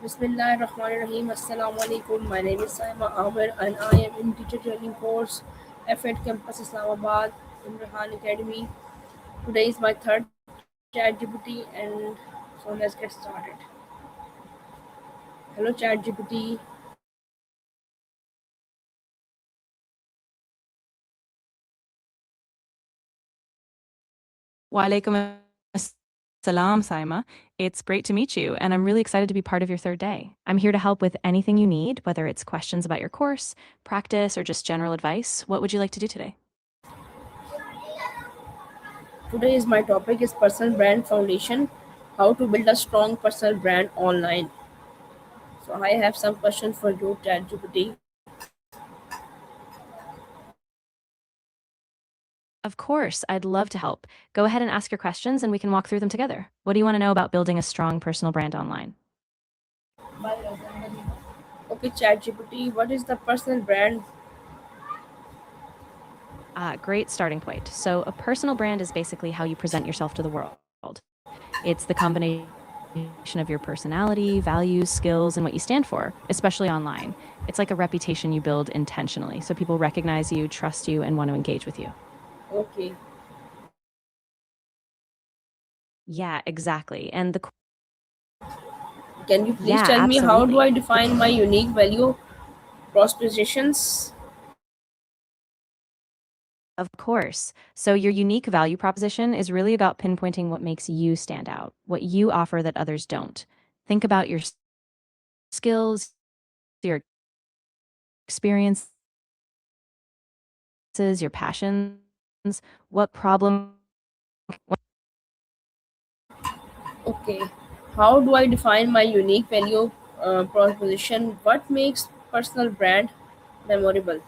Bismillahirrahmanirrahim. Assalamu alaikum. My name is Saima Amir and I am in teacher training course F8 campus Islamabad in Rehan Academy. Today is my third chat GPT and so let's get started. Hello chat GPT. Walaikum assalam, Saima. It's great to meet you, and I'm really excited to be part of your third day. I'm here to help with anything you need, whether it's questions about your course, practice, or just general advice. What would you like to do today? Today is my topic is personal brand foundation. How to build a strong personal brand online. So I have some questions for you chat GPT. Of course, I'd love to help. Go ahead and ask your questions, and we can walk through them together. What do you want to know about building a strong personal brand online? Okay chat GPT. What is the personal brand? Great starting point. So, a personal brand is basically how you present yourself to the world. It's the combination of your personality, values, skills, and what you stand for, especially online. It's like a reputation you build intentionally, so people recognize you, trust you, and want to engage with you. Okay. Yeah, exactly. And Can you please yeah, tell me how do I absolutely. define my unique value propositions? Of course. So, your unique value proposition is really about pinpointing what makes you stand out, what you offer that others don't. Think about your skills, your experiences, your passions, what problem. Okay. How do I define my unique value proposition? What makes personal brand memorable?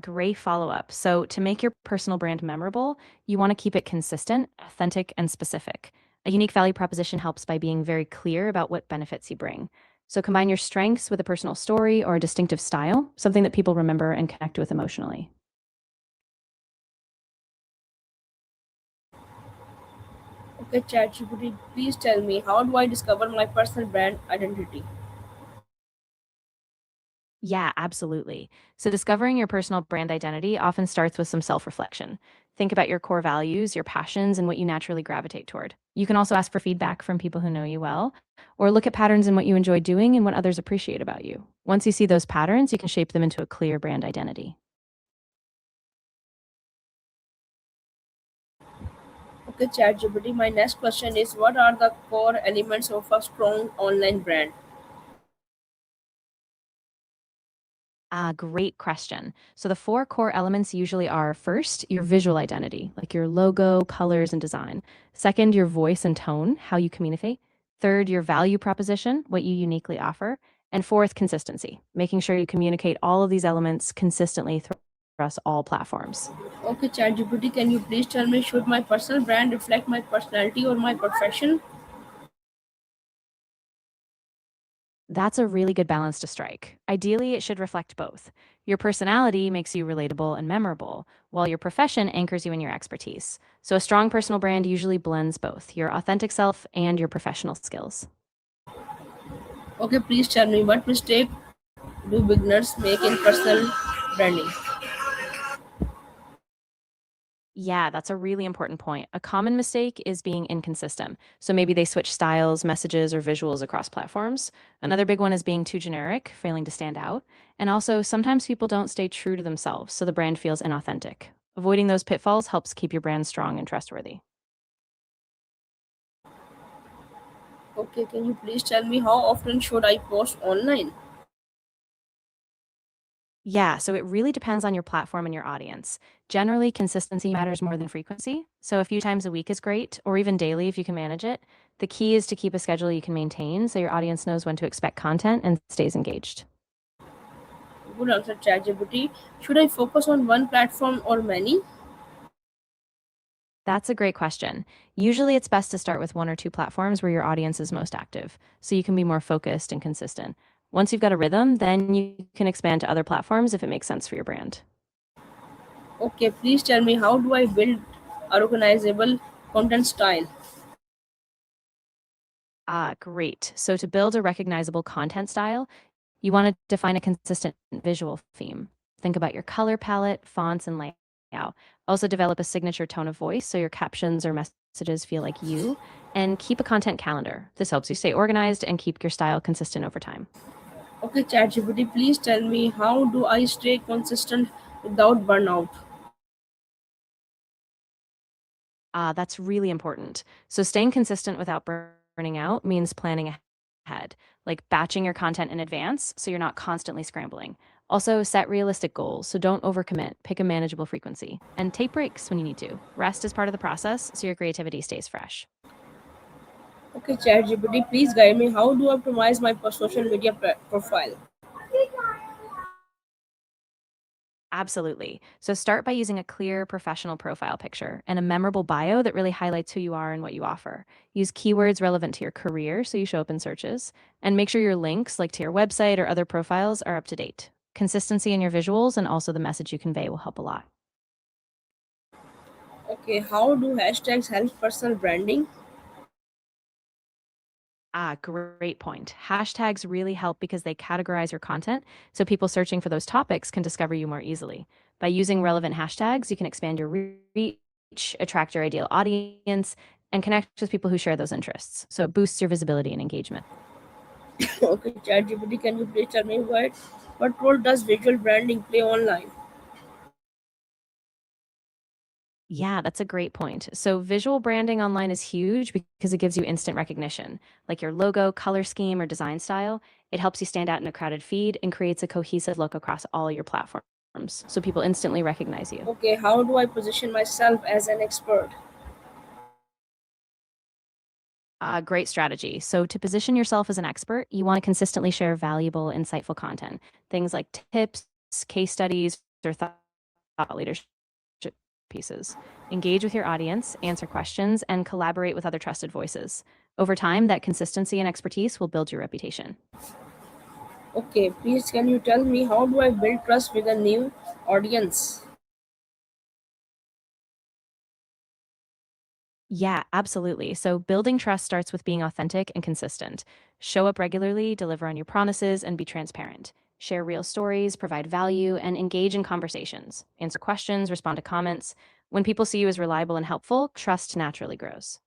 Great follow up. So, to make your personal brand memorable, you want to keep it consistent, authentic, and specific. A unique value proposition helps by being very clear about what benefits you bring. So, combine your strengths with a personal story or a distinctive style, something that people remember and connect with emotionally. Okay, ChatGPT, please tell me how do I discover my personal brand identity? Yeah, absolutely. So, discovering your personal brand identity often starts with some self reflection. Think about your core values, your passions, and what you naturally gravitate toward. You can also ask for feedback from people who know you well, or look at patterns in what you enjoy doing and what others appreciate about you. Once you see those patterns, you can shape them into a clear brand identity. Okay, ChatGPT, my next question is what are the core elements of a strong online brand? Great question. So, the four core elements usually are first, your visual identity, like your logo, colors, and design. Second, your voice and tone, how you communicate. Third, your value proposition, what you uniquely offer. And fourth, consistency, making sure you communicate all of these elements consistently across all platforms. Okay, ChatGPT, can you please tell me should my personal brand reflect my personality or my profession? That's a really good balance to strike. Ideally, it should reflect both. Your personality makes you relatable and memorable, while your profession anchors you in your expertise. So, a strong personal brand usually blends both your authentic self and your professional skills. Okay, please tell me what mistake do beginners make in personal branding? Yeah, that's a really important point. A common mistake is being inconsistent. So maybe they switch styles, messages, or visuals across platforms. Another big one is being too generic, failing to stand out. And also, sometimes people don't stay true to themselves, so the brand feels inauthentic. Avoiding those pitfalls helps keep your brand strong and trustworthy. Okay, can you please tell me how often should I post online? Yeah, so it really depends on your platform and your audience. Generally, consistency matters more than frequency. So a few times a week is great, or even daily if you can manage it. The key is to keep a schedule you can maintain so your audience knows when to expect content and stays engaged. Good answer, ChatGPT. Should I focus on one platform or many? That's a great question. Usually, it's best to start with one or two platforms where your audience is most active, so you can be more focused and consistent. Once you've got a rhythm, then you can expand to other platforms if it makes sense for your brand. Okay, please tell me how do I build a recognizable content style? Great. So to build a recognizable content style, you want to define a consistent visual theme. Think about your color palette, fonts, and layout. Also, develop a signature tone of voice so your captions or messages feel like you, and keep a content calendar. This helps you stay organized and keep your style consistent over time. Okay, ChatGPT, please tell me how do I stay consistent without burnout? That's really important. So, staying consistent without burning out means planning ahead, like batching your content in advance so you're not constantly scrambling. Also, set realistic goals. So, don't overcommit, pick a manageable frequency, and take breaks when you need to. Rest is part of the process so your creativity stays fresh. Okay, ChatGPT, please guide me. How do I optimize my social media profile? Absolutely. So start by using a clear professional profile picture and a memorable bio that really highlights who you are and what you offer. Use keywords relevant to your career so you show up in searches, and make sure your links, like to your website or other profiles, are up to date. Consistency in your visuals and also the message you convey will help a lot. Okay, how do hashtags help personal branding? Great point. Hashtags really help because they categorize your content so people searching for those topics can discover you more easily. By using relevant hashtags, you can expand your reach, attract your ideal audience, and connect with people who share those interests. So it boosts your visibility and engagement. Okay, ChatGPT, can you please tell me what role does visual branding play online? Yeah, that's a great point. So, visual branding online is huge because it gives you instant recognition, like your logo, color scheme, or design style. It helps you stand out in a crowded feed and creates a cohesive look across all your platforms so people instantly recognize you. Okay, how do I position myself as an expert? Great strategy. So, to position yourself as an expert, you want to consistently share valuable, insightful content, things like tips, case studies, or thought leadership pieces. Engage with your audience, answer questions, and collaborate with other trusted voices. Over time, that consistency and expertise will build your reputation. Okay, please can you tell me how do I build trust with a new audience? Yeah, absolutely. So, building trust starts with being authentic and consistent. Show up regularly, deliver on your promises, and be transparent. Share real stories, provide value, and engage in conversations. Answer questions, respond to comments. When people see you as reliable and helpful, trust naturally grows.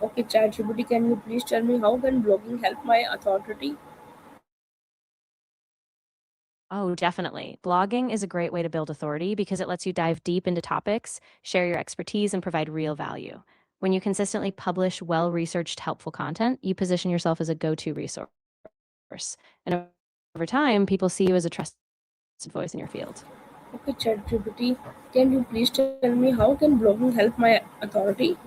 Okay, ChatGPT, can you please tell me how can blogging help my authority? Oh, definitely. Blogging is a great way to build authority because it lets you dive deep into topics, share your expertise, and provide real value. When you consistently publish well researched, helpful content, you position yourself as a go to resource. And over time, people see you as a trusted voice in your field. Okay, ChatGPT, can you please tell me how can blogging help my authority?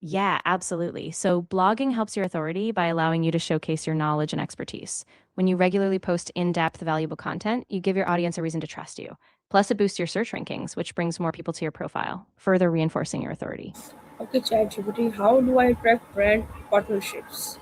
Yeah, absolutely. So, blogging helps your authority by allowing you to showcase your knowledge and expertise. When you regularly post in depth, valuable content, you give your audience a reason to trust you. Plus, it boosts your search rankings, which brings more people to your profile, further reinforcing your authority. Okay, ChatGPT, how do I attract brand partnerships?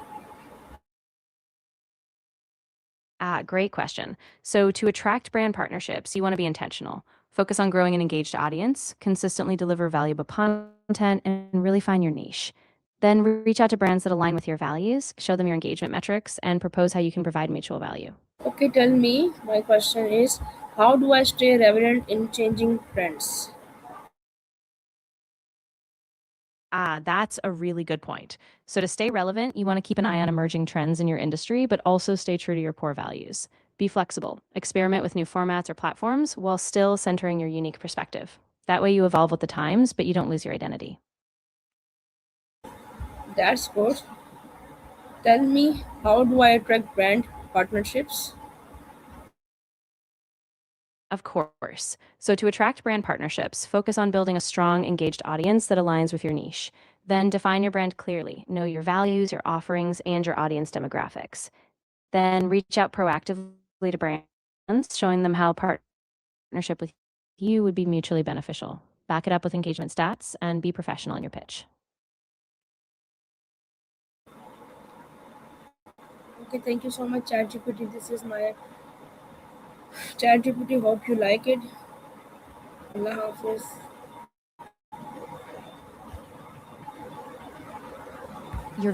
Great question. So, to attract brand partnerships, you want to be intentional. Focus on growing an engaged audience, consistently deliver valuable content, and really find your niche. Then reach out to brands that align with your values, show them your engagement metrics, and propose how you can provide mutual value. Okay, tell me, my question is how do I stay relevant in changing trends? That's a really good point. So, to stay relevant, you want to keep an eye on emerging trends in your industry, but also stay true to your core values. Be flexible, experiment with new formats or platforms while still centering your unique perspective. That way, you evolve with the times, but you don't lose your identity. That's good. Tell me, how do I attract brand partnerships? Of course. So, to attract brand partnerships, focus on building a strong, engaged audience that aligns with your niche. Then define your brand clearly, know your values, your offerings, and your audience demographics. Then reach out proactively to brands, showing them how partnership with you would be mutually beneficial. Back it up with engagement stats and be professional in your pitch. Okay, thank you so much, ChatGPT. This is my ChatGPT. Hope you like it. Allah Hafiz.